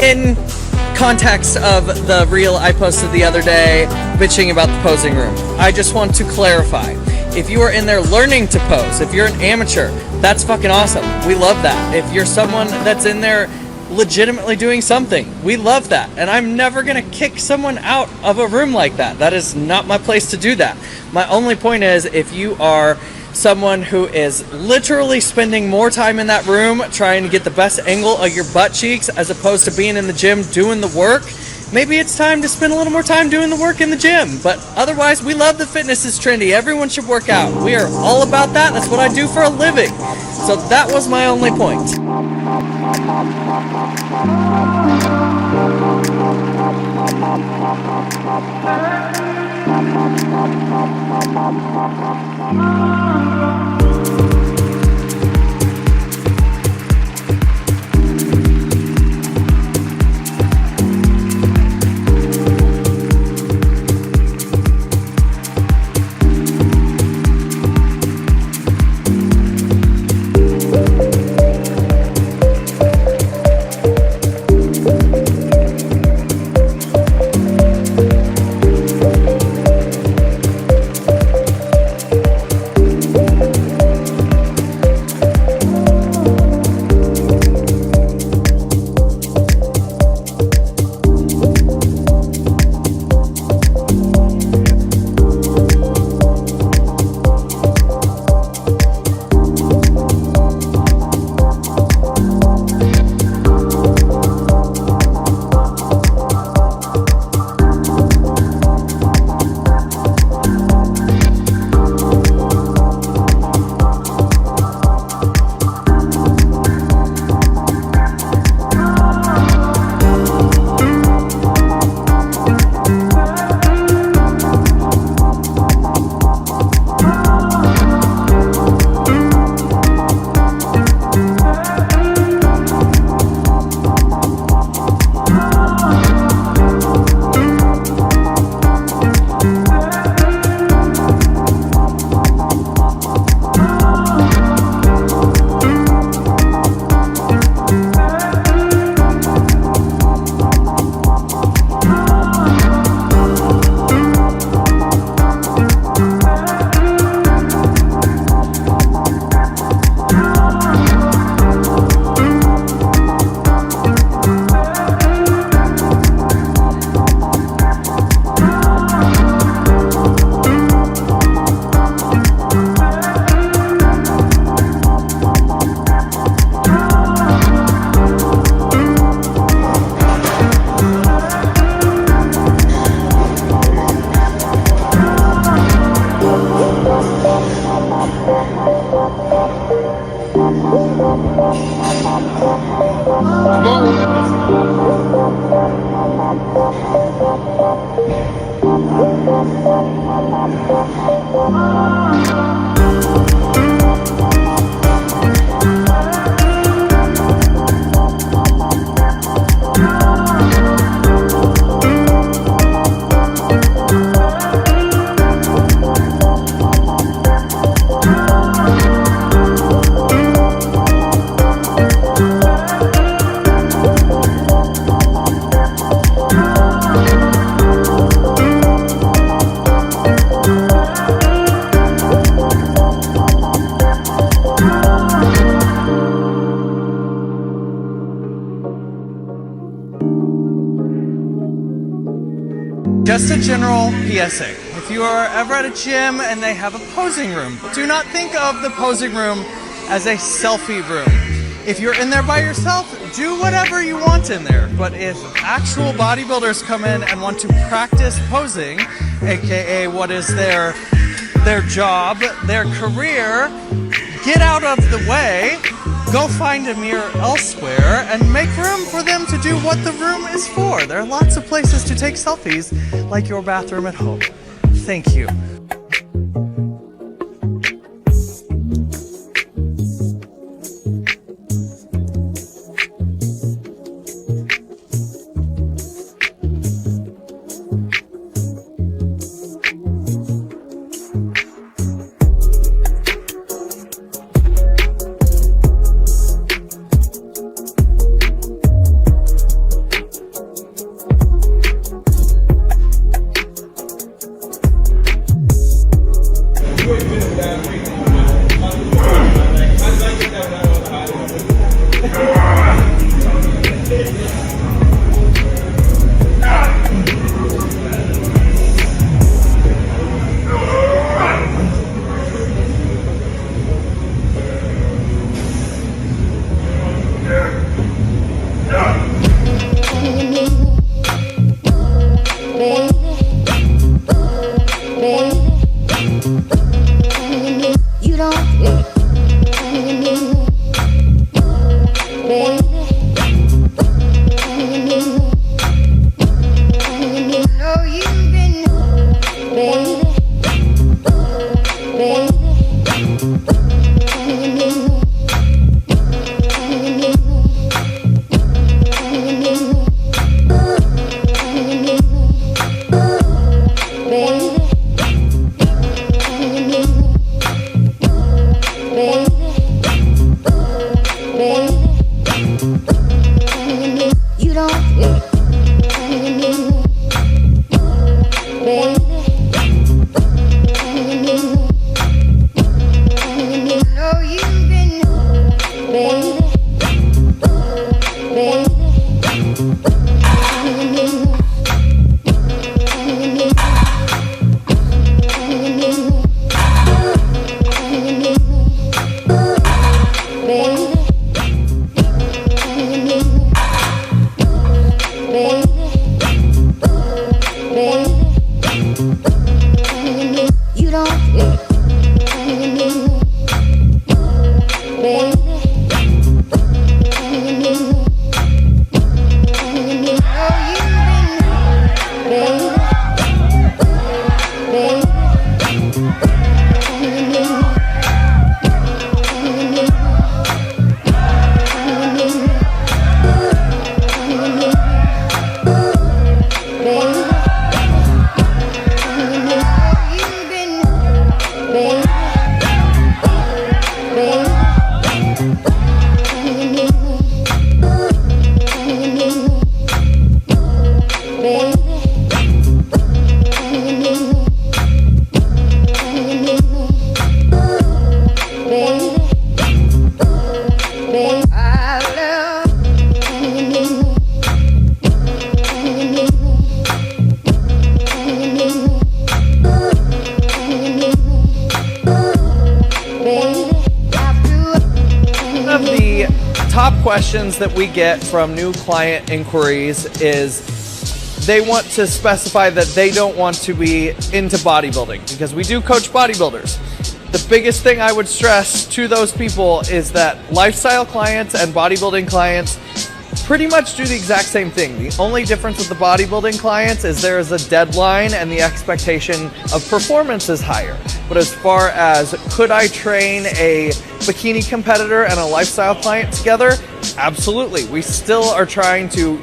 In context of the reel I posted the other day bitching about the posing room, I just want to clarify. If you are in there learning to pose, if you're an amateur, that's fucking awesome. We love that. If you're someone that's in there legitimately doing something, we love that. And I'm never gonna kick someone out of a room like that. That is not my place to do that. My only point is, if you are someone who is literally spending more time in that room trying to get the best angle of your butt cheeks as opposed to being in the gym doing the work, maybe it's time to spend a little more time doing the work in the gym. But otherwise, we love that fitness is trendy. Everyone should work out. We are all about that. That's what I do for a living. So that was my only point. Just a general PSA. If you are ever at a gym and they have a posing room, do not think of the posing room as a selfie room. If you're in there by yourself, do whatever you want in there. But if actual bodybuilders come in and want to practice posing, aka what is their job, their career, get out of the way. Go find a mirror elsewhere and make room for them to do what the room is for. There are lots of places to take selfies, like your bathroom at home. Thank you. Questions that we get from new client inquiries is they want to specify that they don't want to be into bodybuilding, because we do coach bodybuilders. The biggest thing I would stress to those people is that lifestyle clients and bodybuilding clients pretty much do the exact same thing. The only difference with the bodybuilding clients is there is a deadline and the expectation of performance is higher. But as far as could I train a bikini competitor and a lifestyle client together? Absolutely. We still are trying to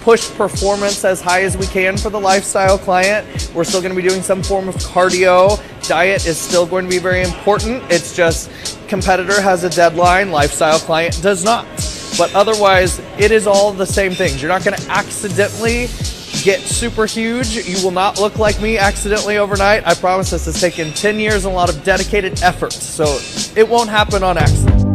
push performance as high as we can for the lifestyle client. We're still going to be doing some form of cardio. Diet is still going to be very important. It's just competitor has a deadline, lifestyle client does not. But otherwise, it is all the same things. You're not going to accidentally get super huge. You will not look like me accidentally overnight. I promise this has taken 10 years and a lot of dedicated effort. So it won't happen on accident.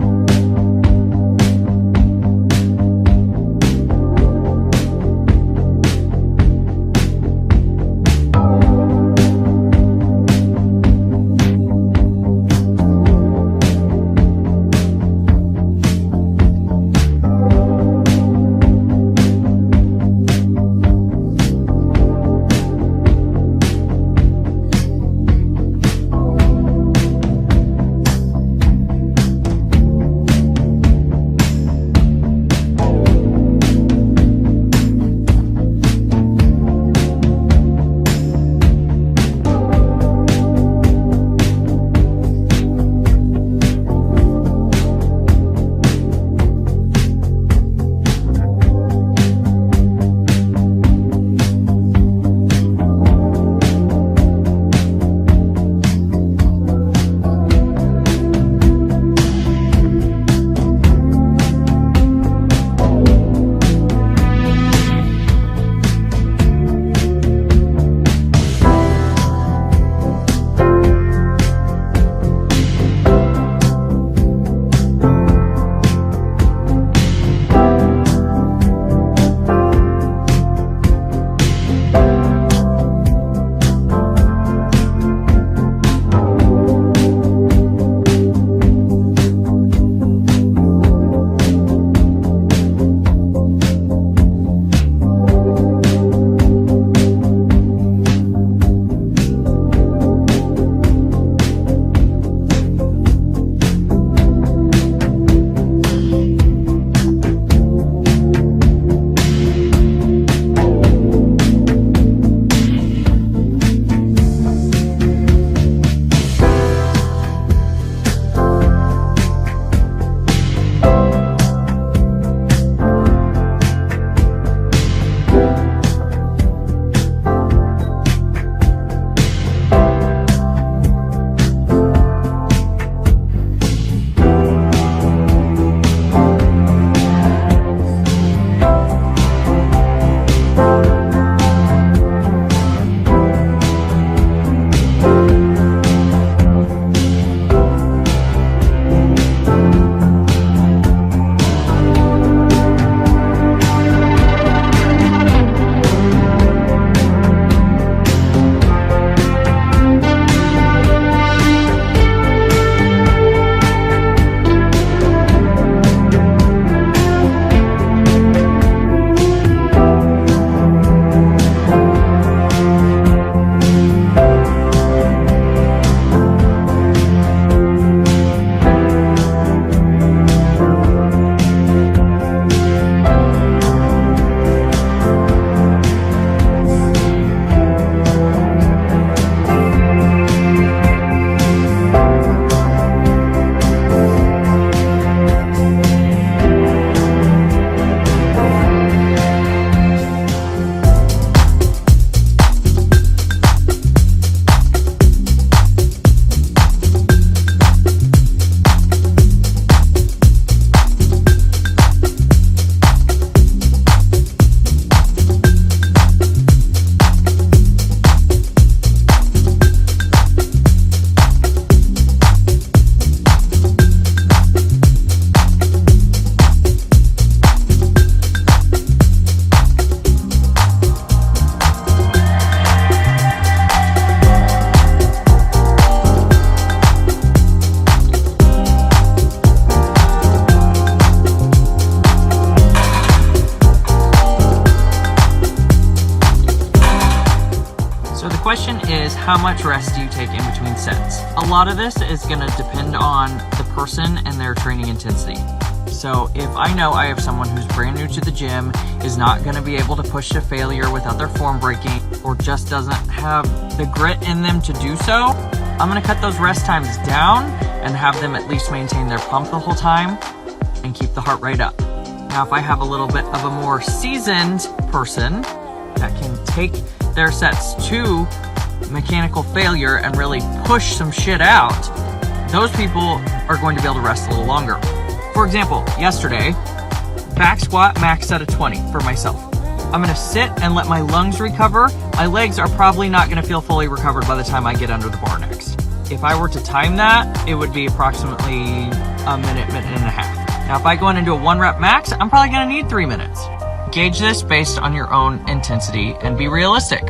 question is, how much rest do you take in between sets? A lot of this is going to depend on the person and their training intensity. So if I know I have someone who's brand new to the gym, is not going to be able to push to failure without their form breaking, or just doesn't have the grit in them to do so, I'm going to cut those rest times down and have them at least maintain their pump the whole time and keep the heart rate up. Now, if I have a little bit of a more seasoned person that can take their sets to mechanical failure and really push some shit out, those people are going to be able to rest a little longer. For example, yesterday, back squat max set of 20 for myself. I'm gonna sit and let my lungs recover. My legs are probably not gonna feel fully recovered by the time I get under the bar next. If I were to time that, it would be approximately a minute and a half. Now, if I go in and do a 1 rep max, I'm probably gonna need 3 minutes. Gauge this based on your own intensity and be realistic.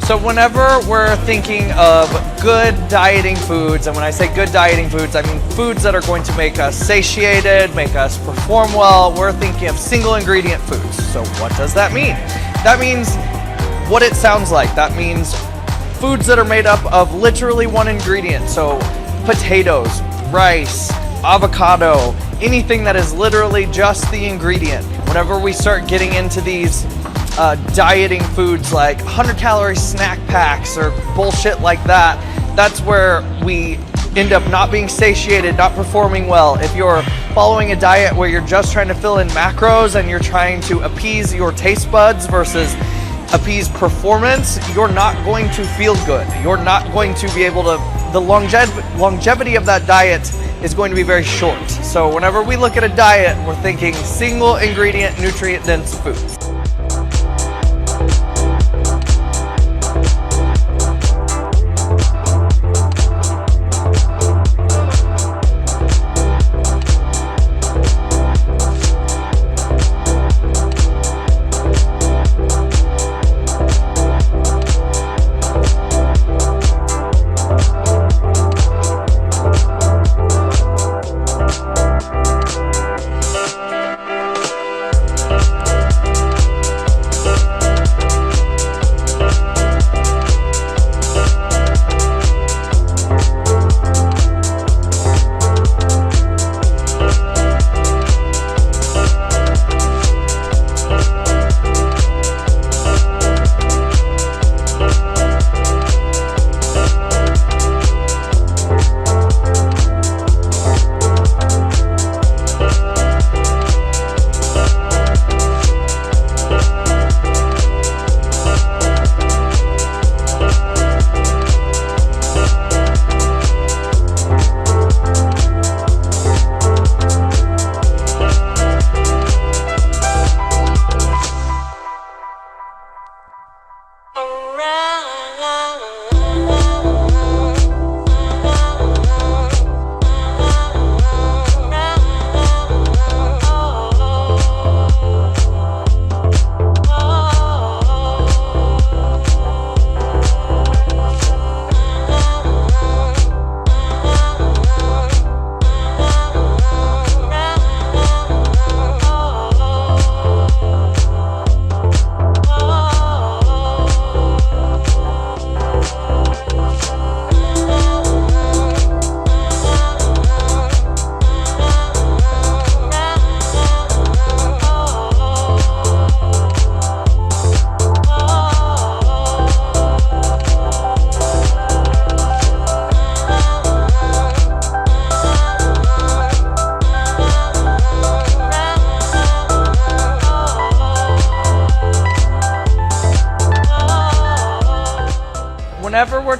So whenever we're thinking of good dieting foods, and when I say good dieting foods, I mean foods that are going to make us satiated, make us perform well, we're thinking of single ingredient foods. So what does that mean? That means what it sounds like. That means foods that are made up of literally one ingredient. So potatoes, rice, avocado, anything that is literally just the ingredient. Whenever we start getting into these dieting foods like 100-calorie snack packs or bullshit like that, that's where we end up not being satiated, not performing well. If you're following a diet where you're just trying to fill in macros and you're trying to appease your taste buds versus appease performance, you're not going to feel good. You're not going to be able to, the longevity of that diet is going to be very short. So whenever we look at a diet, we're thinking single ingredient, nutrient dense foods.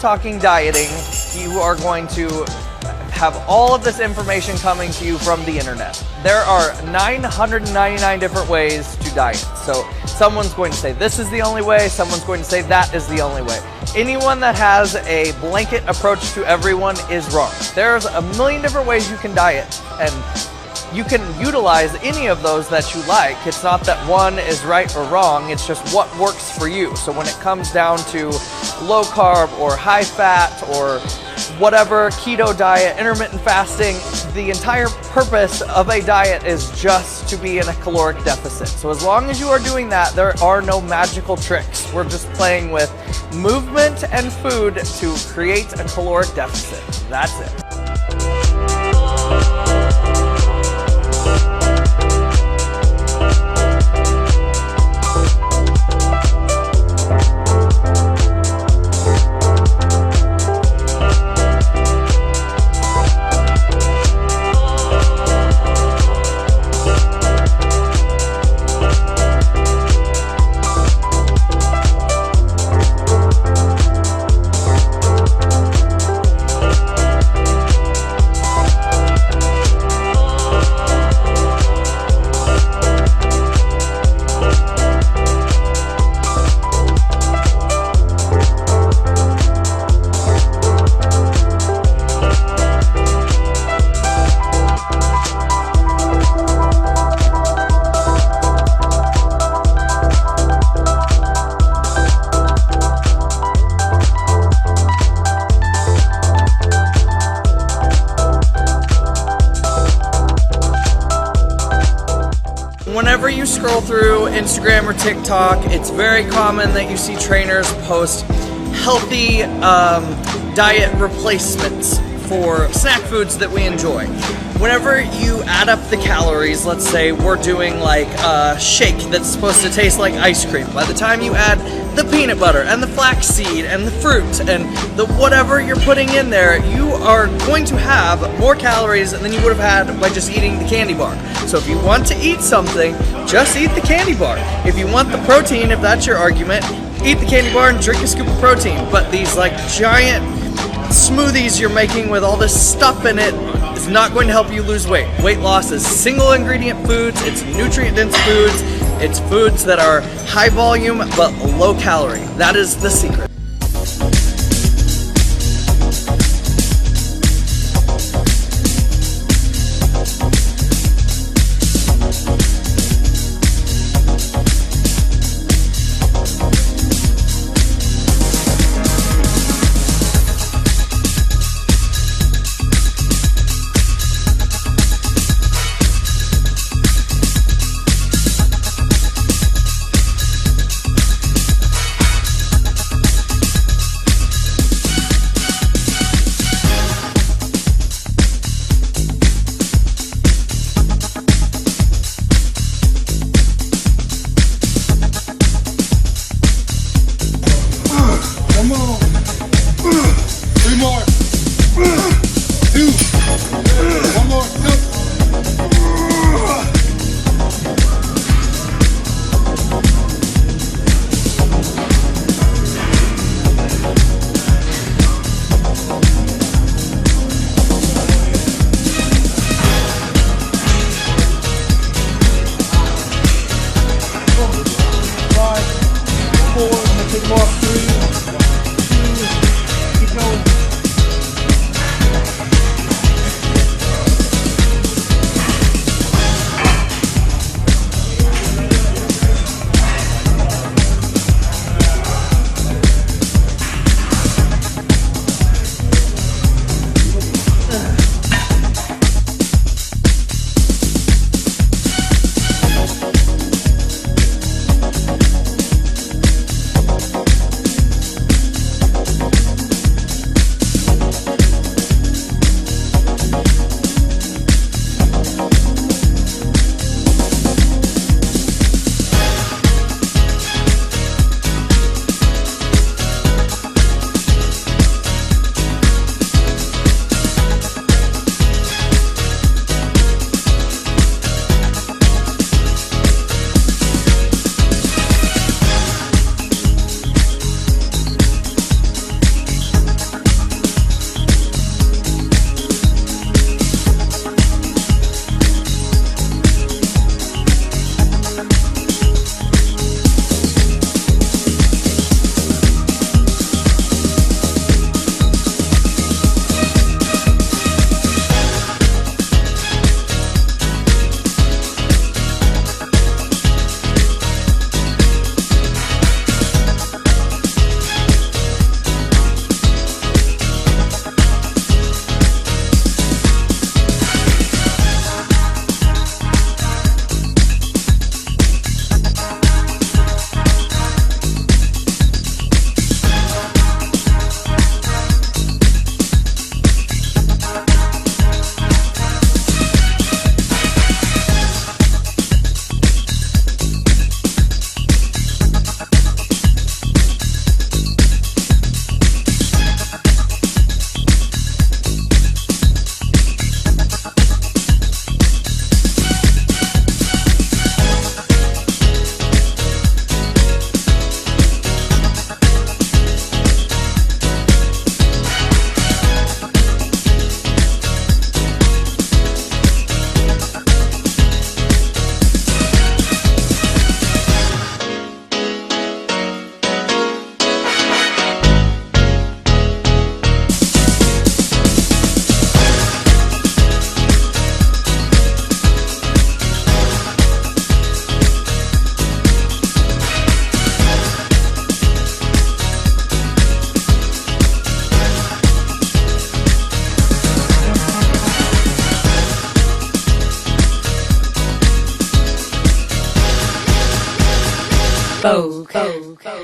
talking dieting, you are going to have all of this information coming to you from the internet. There are 999 different ways to diet. So someone's going to say this is the only way, someone's going to say that is the only way. Anyone that has a blanket approach to everyone is wrong. There's a million different ways you can diet, and you can utilize any of those that you like. It's not that one is right or wrong, it's just what works for you. So when it comes down to low carb or high fat or whatever, keto diet, intermittent fasting, the entire purpose of a diet is just to be in a caloric deficit. So as long as you are doing that, there are no magical tricks. We're just playing with movement and food to create a caloric deficit. That's it. Whenever you scroll through Instagram or TikTok, it's very common that you see trainers post healthy diet replacements for snack foods that we enjoy. Whenever you add up the calories, let's say we're doing like a shake that's supposed to taste like ice cream. By the time you add the peanut butter and the flaxseed and the fruit and the whatever you're putting in there, you are going to have more calories than you would have had by just eating the candy bar. So if you want to eat something, just eat the candy bar. If you want the protein, if that's your argument, eat the candy bar and drink a scoop of protein. But these like giant smoothies you're making with all this stuff in it is not going to help you lose weight. Weight loss is single ingredient foods, it's nutrient dense foods, it's foods that are high volume but low calorie. That is the secret.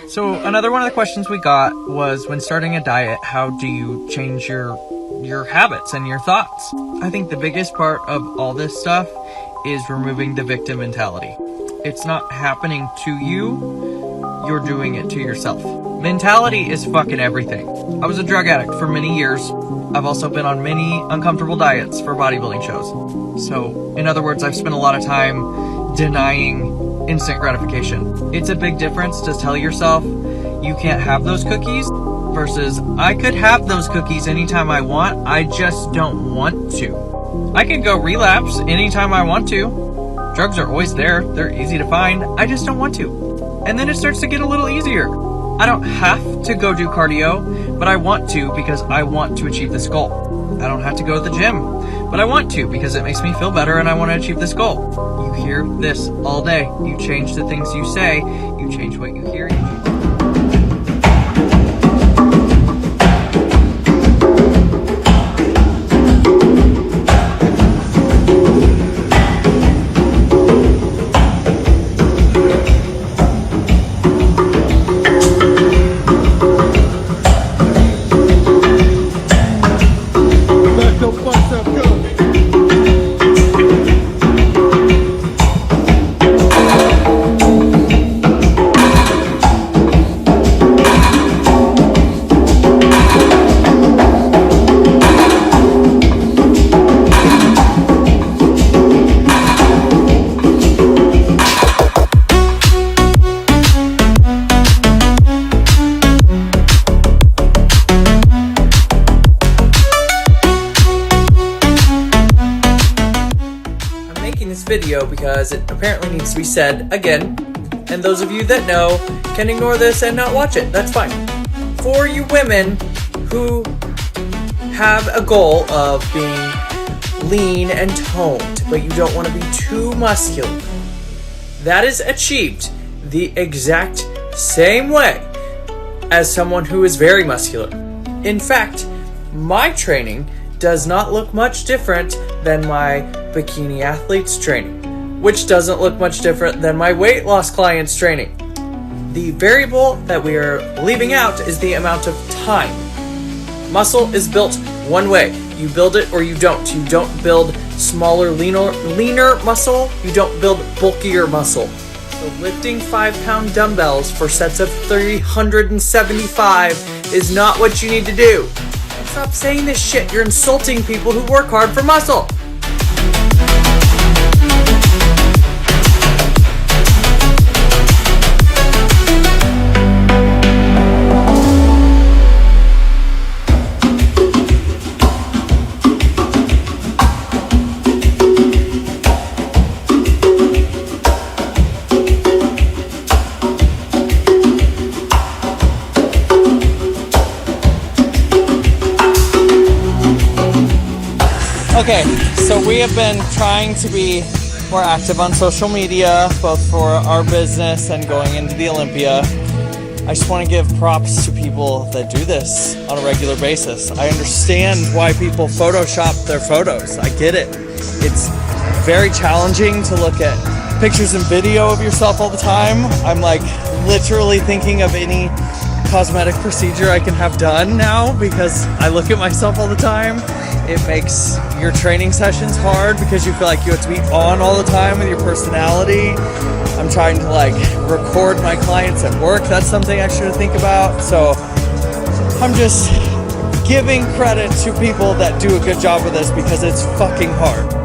So another one of the questions we got was, when starting a diet, how do you change your habits and your thoughts? I think the biggest part of all this stuff is removing the victim mentality. It's not happening to you, you're doing it to yourself. Mentality is fucking everything. I was a drug addict for many years. I've also been on many uncomfortable diets for bodybuilding shows. So, in other words, I've spent a lot of time denying instant gratification. It's a big difference to tell yourself you can't have those cookies versus I could have those cookies anytime I want, I just don't want to. I can go relapse anytime I want to. Drugs are always there, they're easy to find, I just don't want to. And then it starts to get a little easier. I don't have to go do cardio, but I want to because I want to achieve this goal. I don't have to go to the gym, but I want to because it makes me feel better and I want to achieve this goal. You hear this all day. You change the things you say, you change what you hear. Video because it apparently needs to be said again, and those of you that know can ignore this and not watch it. That's fine. For you women who have a goal of being lean and toned, but you don't want to be too muscular, that is achieved the exact same way as someone who is very muscular. In fact, my training does not look much different than my bikini athletes training, which doesn't look much different than my weight loss clients training. The variable that we are leaving out is the amount of time. Muscle is built one way. You build it or you don't. You don't build smaller, leaner muscle. You don't build bulkier muscle. So lifting 5-pound dumbbells for sets of 375 is not what you need to do. And stop saying this shit. You're insulting people who work hard for muscle. Okay, so we have been trying to be more active on social media, both for our business and going into the Olympia. I just want to give props to people that do this on a regular basis. I understand why people Photoshop their photos. I get it. It's very challenging to look at pictures and video of yourself all the time. I'm like literally thinking of any cosmetic procedure I can have done now because I look at myself all the time. It makes your training sessions hard because you feel like you have to be on all the time with your personality. I'm trying to like record my clients at work. That's something extra to think about. So I'm just giving credit to people that do a good job with this because it's fucking hard.